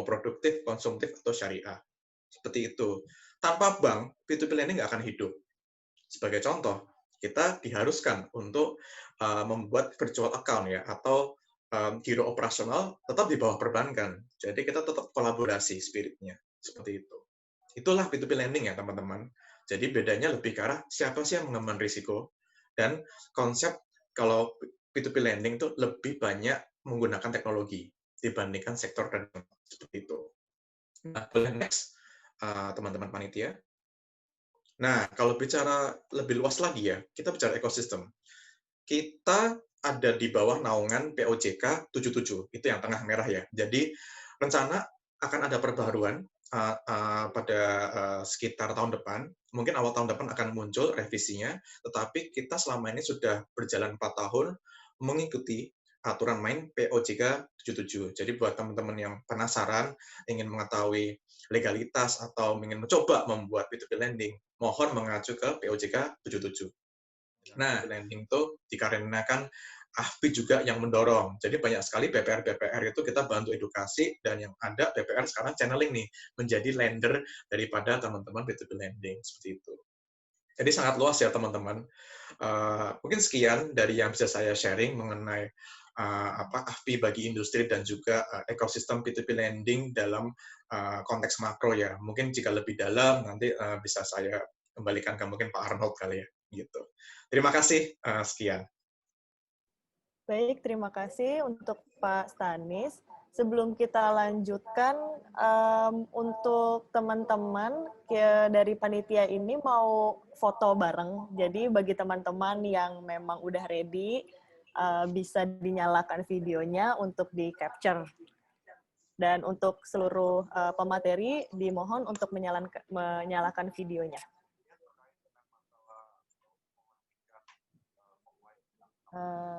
mau produktif, konsumtif, atau syariah. Seperti itu. Tanpa bank, P2P lending nggak akan hidup. Sebagai contoh, kita diharuskan untuk membuat virtual account ya, atau giro operasional tetap di bawah perbankan. Jadi kita tetap kolaborasi spiritnya. Seperti itu. Itulah P2P lending ya teman-teman. Jadi bedanya lebih ke arah siapa sih yang mengemban risiko, dan konsep kalau P2P lending itu lebih banyak menggunakan teknologi dibandingkan sektor tradisional seperti itu. Nah, boleh next teman-teman panitia. Nah, kalau bicara lebih luas lagi ya, kita bicara ekosistem. Kita ada di bawah naungan POJK 77, itu yang tengah merah ya. Jadi rencana akan ada perbaruan pada sekitar tahun depan, mungkin awal tahun depan akan muncul revisinya, tetapi kita selama ini sudah berjalan 4 tahun mengikuti aturan main POJK 77. Jadi buat teman-teman yang penasaran, ingin mengetahui legalitas atau ingin mencoba membuat P2P lending, mohon mengacu ke POJK 77. Nah, lending itu dikarenakan AFPI juga yang mendorong. Jadi banyak sekali BPR-BPR itu kita bantu edukasi, dan yang ada BPR sekarang channeling nih menjadi lender daripada teman-teman P2P lending seperti itu. Jadi sangat luas ya teman-teman. Mungkin sekian dari yang bisa saya sharing mengenai AFPI bagi industri dan juga ekosistem P2P lending dalam konteks makro ya. Mungkin jika lebih dalam nanti bisa saya kembalikan ke mungkin Pak Arnold kali ya. Gitu. Terima kasih. Sekian. Baik, terima kasih untuk Pak Stanis. Sebelum kita lanjutkan, untuk teman-teman dari panitia ini mau foto bareng. Jadi bagi teman-teman yang memang udah ready, bisa dinyalakan videonya untuk di-capture. Dan untuk seluruh pemateri, dimohon untuk menyalakan videonya.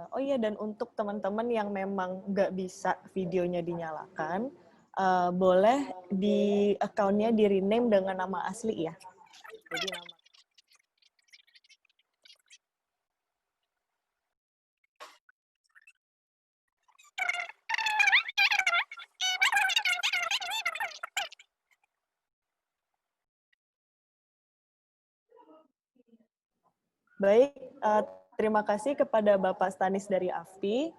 Oh iya, dan untuk teman-teman yang memang nggak bisa videonya dinyalakan, boleh di account-nya di-rename dengan nama asli ya. Jadi nama. Baik, terima kasih kepada Bapak Stanis dari AFPI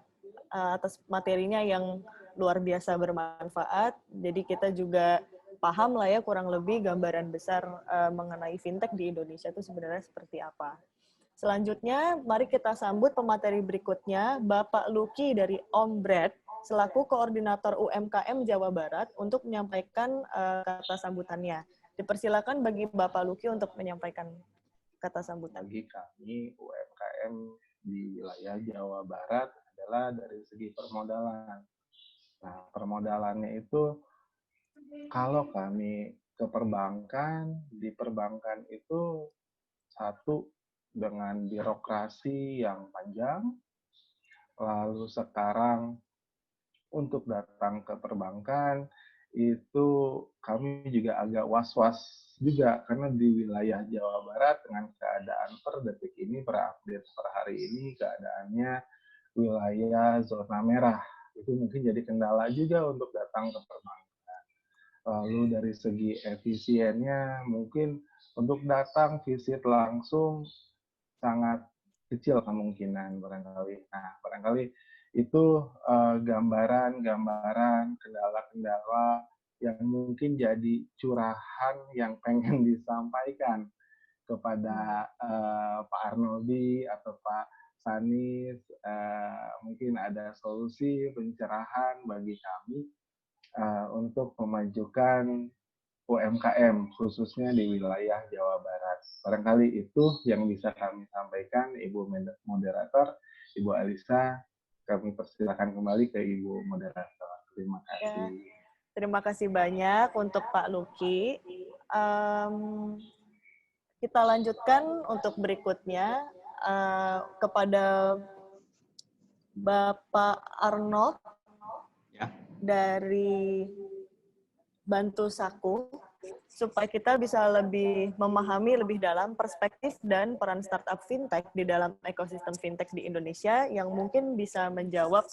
atas materinya yang luar biasa bermanfaat. Jadi kita juga paham lah ya kurang lebih gambaran besar mengenai fintech di Indonesia itu sebenarnya seperti apa. Selanjutnya, mari kita sambut pemateri berikutnya, Bapak Luki dari Ombred, selaku Koordinator UMKM Jawa Barat untuk menyampaikan kata sambutannya. Dipersilakan bagi Bapak Luki untuk menyampaikan kata sambutan. Bagi kami UMKM di wilayah Jawa Barat adalah dari segi permodalan. Nah, permodalannya itu kalau kami ke perbankan, di perbankan itu satu dengan birokrasi yang panjang, lalu sekarang untuk datang ke perbankan itu kami juga agak was-was juga karena di wilayah Jawa Barat dengan keadaan per detik ini, per update per hari ini keadaannya wilayah zona merah. Itu mungkin jadi kendala juga untuk datang ke perbankan. Lalu dari segi efisiennya mungkin untuk datang visit langsung sangat kecil kemungkinan barangkali. Nah, barangkali itu gambaran-gambaran kendala-kendala yang mungkin jadi curahan yang pengen disampaikan kepada Pak Arnoldi atau Pak Sanis. Mungkin ada solusi pencerahan bagi kami untuk memajukan UMKM khususnya di wilayah Jawa Barat. Barangkali itu yang bisa kami sampaikan, Ibu Moderator, Ibu Alisa. Kami persilakan kembali ke Ibu Moderator. Terima kasih. Ya, terima kasih banyak untuk Pak Luki. Kita lanjutkan untuk berikutnya kepada Bapak Arnold ya, dari Bantu Saku. supaya kita bisa lebih memahami lebih dalam perspektif dan peran startup fintech di dalam ekosistem fintech di Indonesia yang mungkin bisa menjawab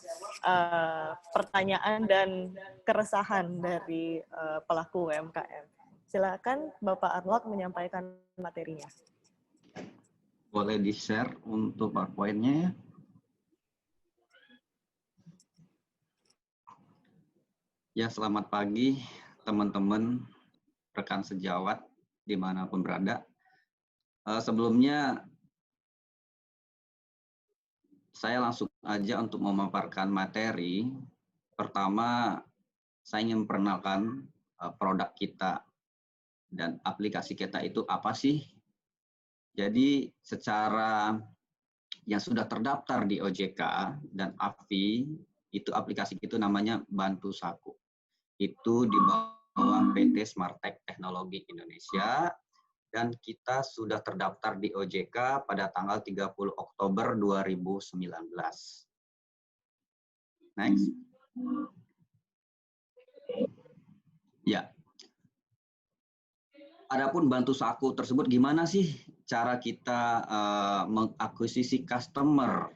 pertanyaan dan keresahan dari pelaku UMKM. Silakan Bapak Arnold menyampaikan materinya. Boleh di-share untuk PowerPoint-nya ya. Ya, selamat pagi teman-teman, rekan sejawat dimanapun berada. Sebelumnya saya langsung aja untuk memaparkan materi. Pertama, saya ingin memperkenalkan produk kita dan aplikasi kita itu apa sih. Jadi secara yang sudah terdaftar di OJK dan AFI, itu aplikasi itu namanya Bantu Saku. Itu di bawah PT Smartech Teknologi Indonesia, dan kita sudah terdaftar di OJK pada tanggal 30 Oktober 2019. Next. Ya. Adapun Bantu Saku tersebut gimana sih cara kita mengakuisisi customer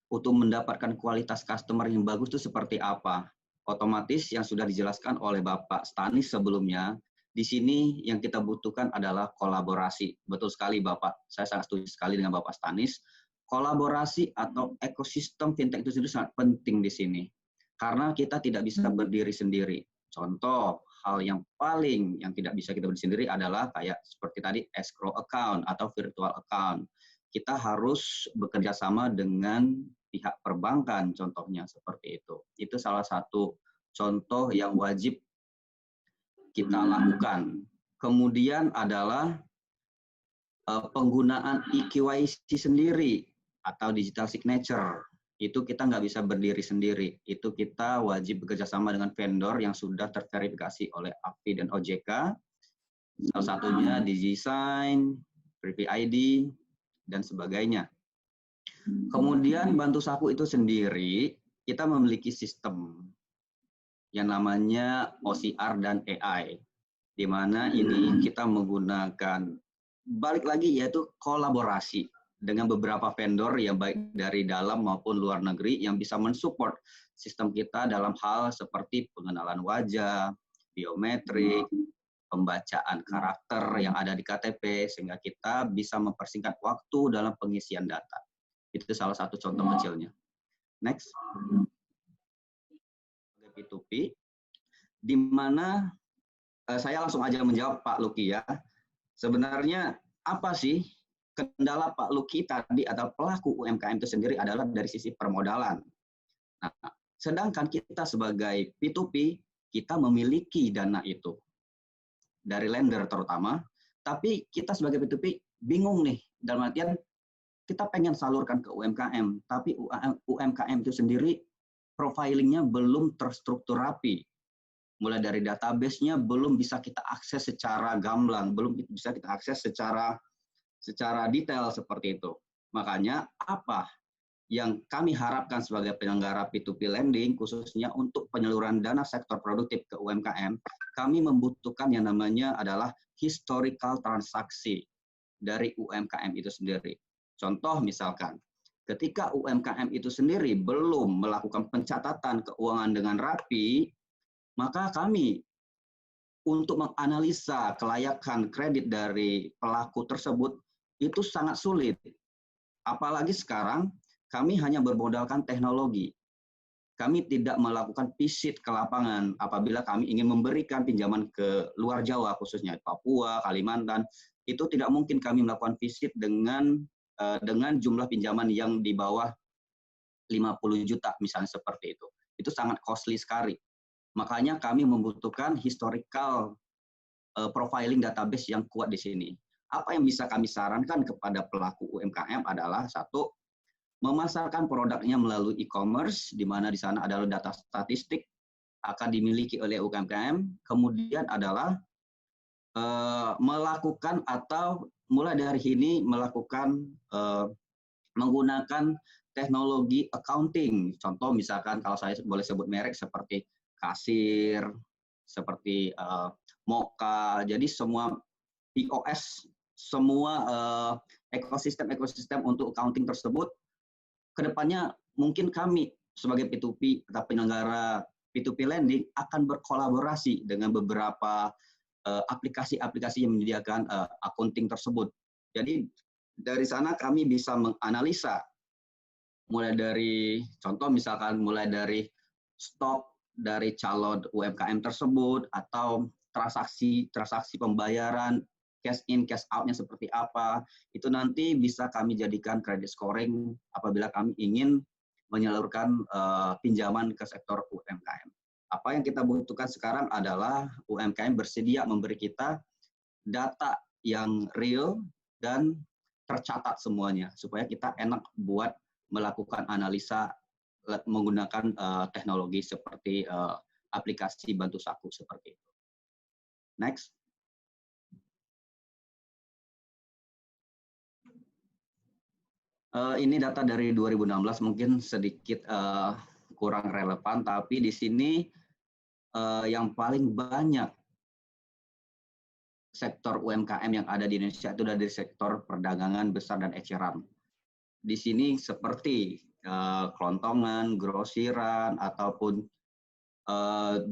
untuk mendapatkan kualitas customer yang bagus itu seperti apa? Otomatis yang sudah dijelaskan oleh Bapak Stanis sebelumnya, di sini yang kita butuhkan adalah kolaborasi. Betul sekali Bapak, saya sangat setuju sekali dengan Bapak Stanis. Kolaborasi atau ekosistem fintech itu sendiri sangat penting di sini. Karena kita tidak bisa berdiri sendiri. Contoh, hal yang paling yang tidak bisa kita berdiri sendiri adalah kayak seperti tadi escrow account atau virtual account. Kita harus bekerja sama dengan pihak perbankan, contohnya seperti itu. Itu salah satu contoh yang wajib kita lakukan. Kemudian adalah penggunaan eKYC sendiri atau digital signature. Itu kita nggak bisa berdiri sendiri. Itu kita wajib bekerja sama dengan vendor yang sudah terverifikasi oleh AFI dan OJK. Salah satunya DigiSign, Privy ID, dan sebagainya. Kemudian Bantu Saku itu sendiri, kita memiliki sistem yang namanya OCR dan AI, di mana ini kita menggunakan, balik lagi yaitu kolaborasi dengan beberapa vendor yang baik dari dalam maupun luar negeri yang bisa mensupport sistem kita dalam hal seperti pengenalan wajah, biometrik, pembacaan karakter yang ada di KTP, sehingga kita bisa mempersingkat waktu dalam pengisian data. Itu salah satu contoh kecilnya. Next. P2P, di mana saya langsung aja menjawab Pak Luki ya. Sebenarnya apa sih kendala Pak Luki tadi atau pelaku UMKM itu sendiri adalah dari sisi permodalan. Nah, sedangkan kita sebagai P2P, kita memiliki dana itu. Dari lender terutama, tapi kita sebagai P2P bingung nih, dalam artian kita pengen salurkan ke UMKM, tapi UMKM itu sendiri profilingnya belum terstruktur rapi. Mulai dari database-nya belum bisa kita akses secara gamblang, belum bisa kita akses secara detail seperti itu. Makanya apa yang kami harapkan sebagai penyelenggara P2P lending, khususnya untuk penyaluran dana sektor produktif ke UMKM, kami membutuhkan yang namanya adalah historical transaksi dari UMKM itu sendiri. Contoh misalkan, ketika UMKM itu sendiri belum melakukan pencatatan keuangan dengan rapi, maka kami untuk menganalisa kelayakan kredit dari pelaku tersebut itu sangat sulit. Apalagi sekarang kami hanya bermodalkan teknologi. Kami tidak melakukan visit ke lapangan apabila kami ingin memberikan pinjaman ke luar Jawa, khususnya Papua, Kalimantan. Itu tidak mungkin kami melakukan visit dengan jumlah pinjaman yang di bawah 50 juta misalnya seperti itu. Itu sangat costly sekali. Makanya kami membutuhkan historical profiling database yang kuat di sini. Apa yang bisa kami sarankan kepada pelaku UMKM adalah satu, memasarkan produknya melalui e-commerce, di mana di sana adalah data statistik akan dimiliki oleh UMKM. Kemudian adalah melakukan atau mulai dari ini melakukan menggunakan teknologi accounting. Contoh misalkan kalau saya boleh sebut merek seperti Kasir, seperti Mocha. Jadi semua POS, semua ekosistem untuk accounting tersebut, kedepannya mungkin kami sebagai P2P atau penyelenggara P2P lending akan berkolaborasi dengan beberapa aplikasi-aplikasi yang menyediakan accounting tersebut. Jadi dari sana kami bisa menganalisa mulai dari contoh misalkan mulai dari stok dari calon UMKM tersebut atau transaksi pembayaran cash in cash out-nya seperti apa, itu nanti bisa kami jadikan credit scoring apabila kami ingin menyalurkan pinjaman ke sektor UMKM. Apa yang kita butuhkan sekarang adalah UMKM bersedia memberi kita data yang real dan tercatat semuanya supaya kita enak buat melakukan analisa menggunakan teknologi seperti aplikasi bantu saku seperti itu. Next. Ini data dari 2016 mungkin sedikit kurang relevan, tapi di sini yang paling banyak sektor UMKM yang ada di Indonesia itu dari sektor perdagangan besar dan eceran. Di sini seperti kelontongan, grosiran, ataupun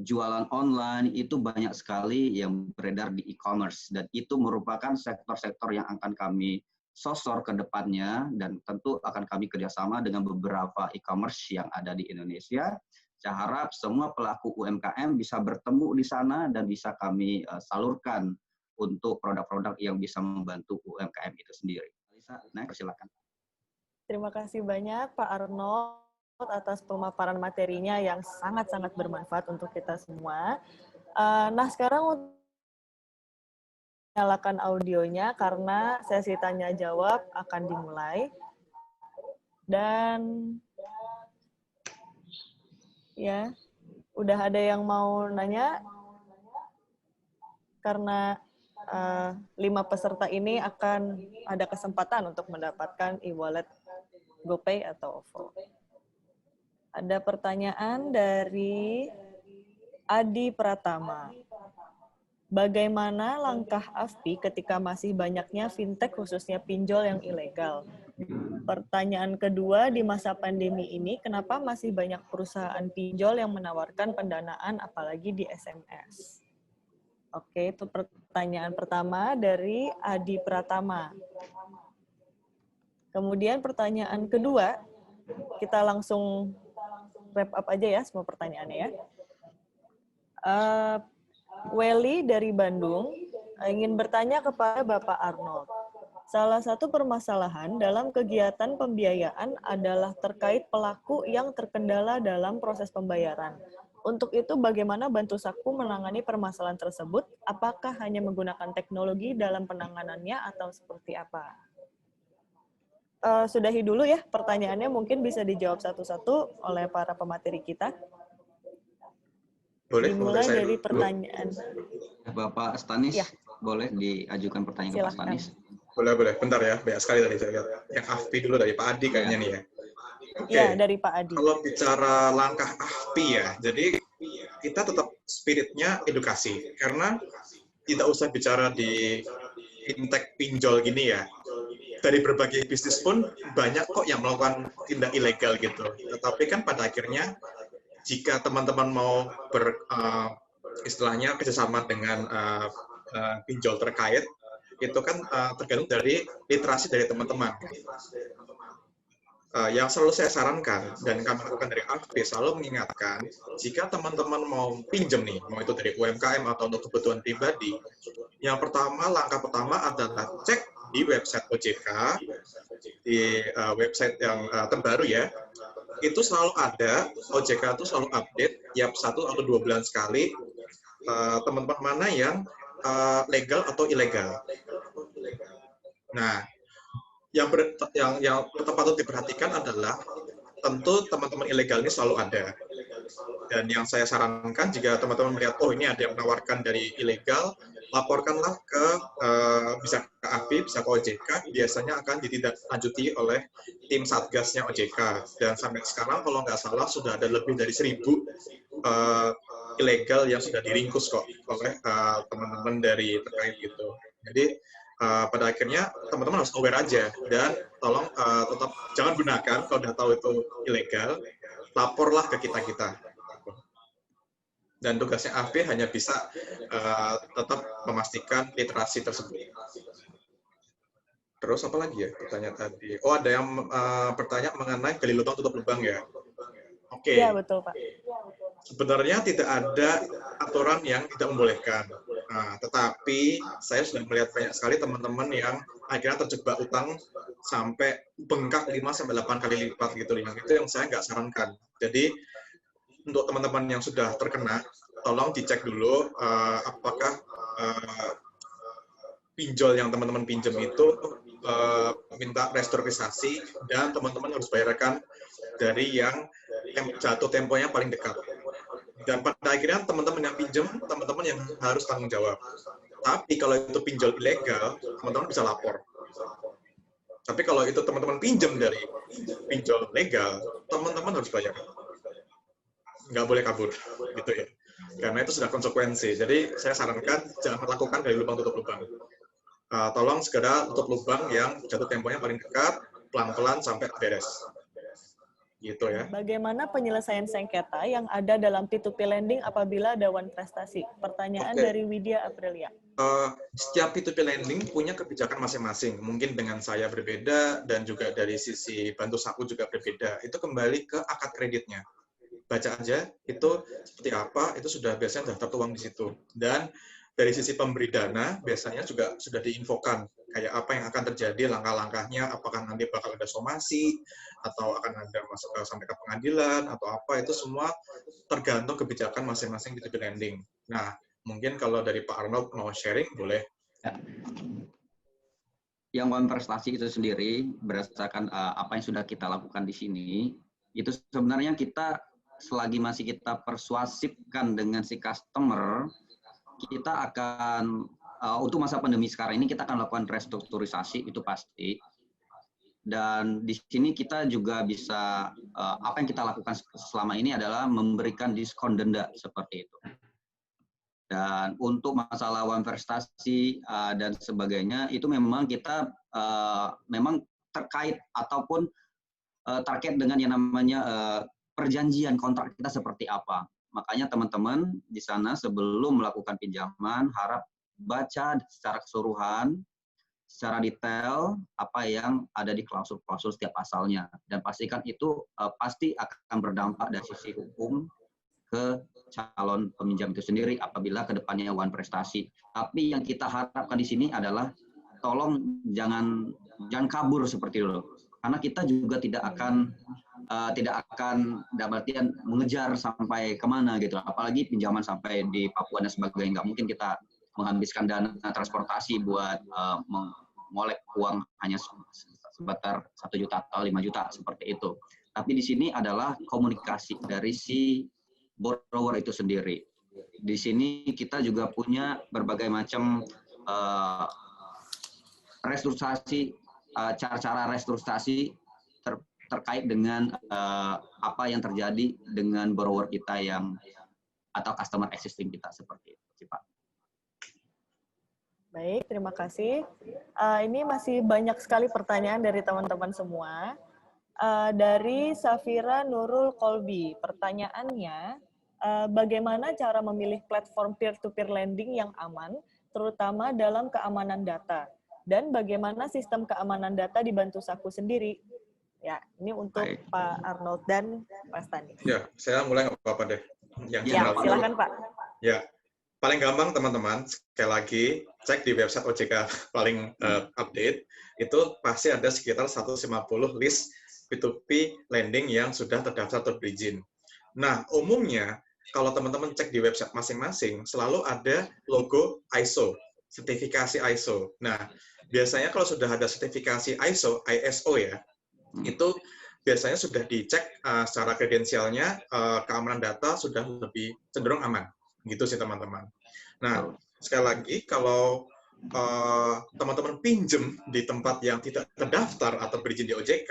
jualan online itu banyak sekali yang beredar di e-commerce, dan itu merupakan sektor-sektor yang akan kami sosor ke depannya, dan tentu akan kami kerjasama dengan beberapa e-commerce yang ada di Indonesia. Saya harap semua pelaku UMKM bisa bertemu di sana dan bisa kami salurkan untuk produk-produk yang bisa membantu UMKM itu sendiri. Lisa, next, silakan. Terima kasih banyak Pak Arnold atas pemaparan materinya yang sangat-sangat bermanfaat untuk kita semua. Nah, sekarang nyalakan audionya karena sesi tanya jawab akan dimulai. Dan ya, udah ada yang mau nanya? Karena 5 peserta ini akan ada kesempatan untuk mendapatkan e-wallet GoPay atau OVO. Ada pertanyaan dari Adi Pratama. Bagaimana langkah AFPI ketika masih banyaknya fintech khususnya pinjol yang ilegal? Pertanyaan kedua, di masa pandemi ini kenapa masih banyak perusahaan pinjol yang menawarkan pendanaan apalagi di SMS? Oke, itu pertanyaan pertama dari Adi Pratama. Kemudian pertanyaan kedua, kita langsung wrap up aja ya semua pertanyaannya ya. Welly dari Bandung ingin bertanya kepada Bapak Arnold. Salah satu permasalahan dalam kegiatan pembiayaan adalah terkait pelaku yang terkendala dalam proses pembayaran. Untuk itu, bagaimana Bantu Saku menangani permasalahan tersebut? Apakah hanya menggunakan teknologi dalam penanganannya atau seperti apa? Sudahi dulu ya pertanyaannya, mungkin bisa dijawab satu-satu oleh para pemateri kita. Dimulai dari pertanyaan. Bapak Stanis, ya. Boleh diajukan pertanyaan ke Pak Stanis? Boleh. Bentar ya, banyak sekali tadi saya lihat. Yang AFPI dulu dari Pak Adi kayaknya nih ya. Oke. Ya, dari Pak Adi. Kalau bicara langkah AFPI ya, jadi kita tetap spiritnya edukasi. Karena tidak usah bicara di fintech pinjol gini ya. Dari berbagai bisnis pun banyak kok yang melakukan tindak ilegal gitu. Tetapi kan pada akhirnya jika teman-teman mau istilahnya kerjasama dengan pinjol terkait, itu kan tergantung dari literasi dari teman-teman. Yang selalu saya sarankan dan kami lakukan dari AFPI selalu mengingatkan, jika teman-teman mau pinjam nih, mau itu dari UMKM atau untuk kebutuhan pribadi, yang pertama, langkah pertama adalah cek di website OJK, di website yang terbaru ya, itu selalu ada, OJK itu selalu update tiap 1 atau 2 bulan sekali, teman-teman mana yang legal atau ilegal. Nah, yang patut diperhatikan adalah tentu teman-teman ilegal ini selalu ada. Dan yang saya sarankan jika teman-teman melihat, oh ini ada yang menawarkan dari ilegal, laporkanlah ke bisa ke AFPI, bisa ke OJK, biasanya akan ditindaklanjuti oleh tim satgasnya OJK. Dan sampai sekarang kalau nggak salah sudah ada lebih dari 1.000 ilegal yang sudah diringkus kok oleh teman-teman dari terkait gitu. Jadi pada akhirnya teman-teman harus aware aja dan tolong tetap jangan gunakan kalau udah tahu itu ilegal, laporlah ke kita. Dan tugasnya AFP hanya bisa tetap memastikan literasi tersebut. Terus apa lagi ya pertanyaan tadi? Oh, ada yang bertanya mengenai gali lubang tutup lubang ya. Oke. Iya, betul, Pak. Sebenarnya tidak ada aturan yang tidak membolehkan. Nah, tetapi saya sudah melihat banyak sekali teman-teman yang akhirnya terjebak utang sampai bengkak 5-8 kali lipat gitu. Yang itu yang saya nggak sarankan. Jadi untuk teman-teman yang sudah terkena, tolong dicek dulu apakah pinjol yang teman-teman pinjam itu minta restrukturisasi dan teman-teman harus bayarkan dari yang jatuh temponya paling dekat. Dan pada akhirnya teman-teman yang pinjam, teman-teman yang harus tanggung jawab. Tapi kalau itu pinjol ilegal, teman-teman bisa lapor. Tapi kalau itu teman-teman pinjam dari pinjol legal, teman-teman harus bayar. Nggak boleh kabur, gitu ya. Karena itu sudah konsekuensi. Jadi saya sarankan jangan melakukan dari lubang tutup lubang. Tolong segera tutup lubang yang jatuh temponya paling dekat, pelan-pelan sampai beres. Gitu ya. Bagaimana penyelesaian sengketa yang ada dalam P2P lending apabila ada one prestasi? Pertanyaan dari Widya Aprilia. Setiap P2P lending punya kebijakan masing-masing. Mungkin dengan saya berbeda dan juga dari sisi bantu saku juga berbeda. Itu kembali ke akad kreditnya. Baca aja itu seperti apa, itu sudah biasanya sudah tertuang di situ. Dan dari sisi pemberi dana biasanya juga sudah diinfokan kayak apa yang akan terjadi, langkah-langkahnya, apakah nanti bakal ada somasi atau akan ada masuk sampai ke pengadilan atau apa, itu semua tergantung kebijakan masing-masing P2P lending. Nah, mungkin kalau dari Pak Arnold mau sharing boleh. Yang one prestasi itu sendiri berdasarkan apa yang sudah kita lakukan di sini, itu sebenarnya kita selagi masih kita persuasifkan dengan si customer, kita akan untuk masa pandemi sekarang ini kita akan lakukan restrukturisasi, itu pasti. Dan di sini kita juga bisa apa yang kita lakukan selama ini adalah memberikan diskon denda seperti itu. Dan untuk masalah one prestasi dan sebagainya itu memang kita memang terkait ataupun terkait dengan yang namanya perjanjian kontrak kita seperti apa. Makanya teman-teman di sana sebelum melakukan pinjaman harap baca secara keseluruhan, secara detail apa yang ada di klausul-klausul setiap pasalnya, dan pastikan itu pasti akan berdampak dari sisi hukum ke calon peminjam itu sendiri apabila kedepannya one prestasi. Tapi yang kita harapkan di sini adalah tolong jangan kabur seperti itu, karena kita juga tidak akan dalam artian mengejar sampai kemana gitu, apalagi pinjaman sampai di Papua dan sebagainya. Nggak mungkin kita menghabiskan dana transportasi buat mengolek uang hanya sebatar 1 juta atau 5 juta seperti itu. Tapi di sini adalah komunikasi dari si borrower itu sendiri. Di sini kita juga punya berbagai macam restrukturisasi, cara-cara restrukturisasi terkait dengan apa yang terjadi dengan borrower kita yang atau customer existing kita seperti itu, Pak. Baik, terima kasih. Ini masih banyak sekali pertanyaan dari teman-teman semua. Dari Safira Nurul Kolbi, pertanyaannya, bagaimana cara memilih platform peer-to-peer lending yang aman, terutama dalam keamanan data? Dan bagaimana sistem keamanan data di Bantu Saku sendiri? Ya, ini untuk Pak Arnold dan Pak Stanis. Ya, saya mulai nggak apa-apa deh. Yang ya, silakan Pak. Ya, paling gampang teman-teman, sekali lagi, cek di website OJK paling update, itu pasti ada sekitar 150 list P2P lending yang sudah terdaftar atau berizin. Nah, umumnya, kalau teman-teman cek di website masing-masing, selalu ada logo ISO, sertifikasi ISO. Nah, biasanya kalau sudah ada sertifikasi ISO ya, itu biasanya sudah dicek secara kredensialnya, keamanan data sudah lebih cenderung aman. Gitu sih teman-teman. Nah, sekali lagi kalau teman-teman pinjem di tempat yang tidak terdaftar atau berizin di OJK,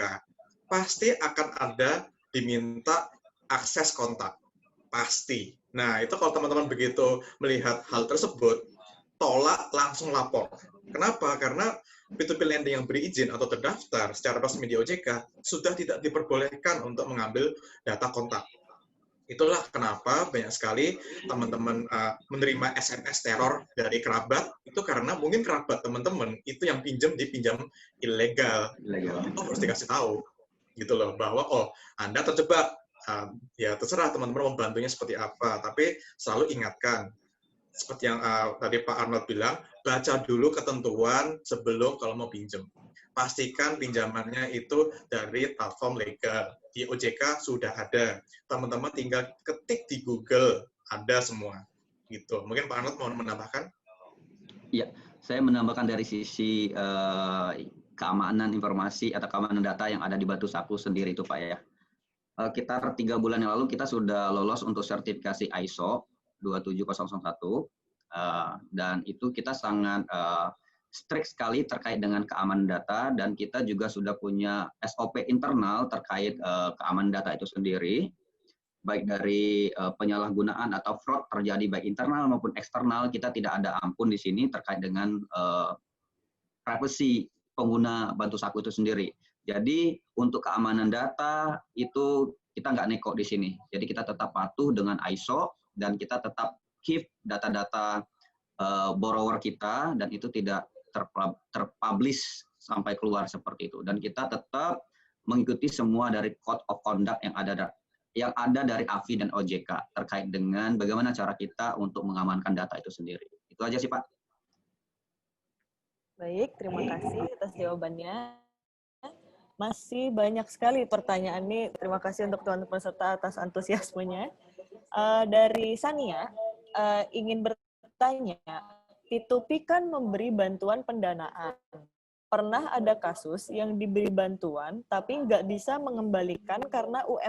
pasti akan ada diminta akses kontak. Pasti. Nah, itu kalau teman-teman begitu melihat hal tersebut, tolak, langsung lapor. Kenapa? Karena P2P lending yang berizin atau terdaftar secara resmi di OJK sudah tidak diperbolehkan untuk mengambil data kontak. Itulah kenapa banyak sekali teman-teman menerima SMS teror dari kerabat, itu karena mungkin kerabat teman-teman itu yang pinjam di pinjam ilegal. Itu harus dikasih tahu, gitu loh, bahwa oh, Anda terjebak. Ya terserah teman-teman membantunya seperti apa, tapi selalu ingatkan, seperti yang tadi Pak Arnold bilang, baca dulu ketentuan sebelum kalau mau pinjam. Pastikan pinjamannya itu dari platform legal. Di OJK sudah ada. Teman-teman tinggal ketik di Google, ada semua. Gitu. Mungkin Pak Arnold mau menambahkan? Iya, saya menambahkan dari sisi keamanan informasi atau keamanan data yang ada di Batu Saku sendiri itu Pak ya. Sekitar 3 bulan yang lalu kita sudah lolos untuk sertifikasi ISO 27001 dan itu kita sangat strict sekali terkait dengan keamanan data, dan kita juga sudah punya SOP internal terkait keamanan data itu sendiri, baik dari penyalahgunaan atau fraud terjadi baik internal maupun eksternal. Kita tidak ada ampun di sini terkait dengan privacy pengguna Bantu Saku itu sendiri. Jadi untuk keamanan data itu kita nggak neko di sini. Jadi kita tetap patuh dengan ISO dan kita tetap keep data-data borrower kita, dan itu tidak terpublish sampai keluar seperti itu. Dan kita tetap mengikuti semua dari code of conduct yang ada dari AFI dan OJK terkait dengan bagaimana cara kita untuk mengamankan data itu sendiri. Itu aja sih Pak. Baik, terima kasih atas jawabannya. Masih banyak sekali pertanyaan nih. Terima kasih untuk teman-teman peserta atas antusiasmenya. Dari Sania, ingin bertanya, P2P kan memberi bantuan pendanaan. Pernah ada kasus yang diberi bantuan, tapi nggak bisa mengembalikan karena UMKM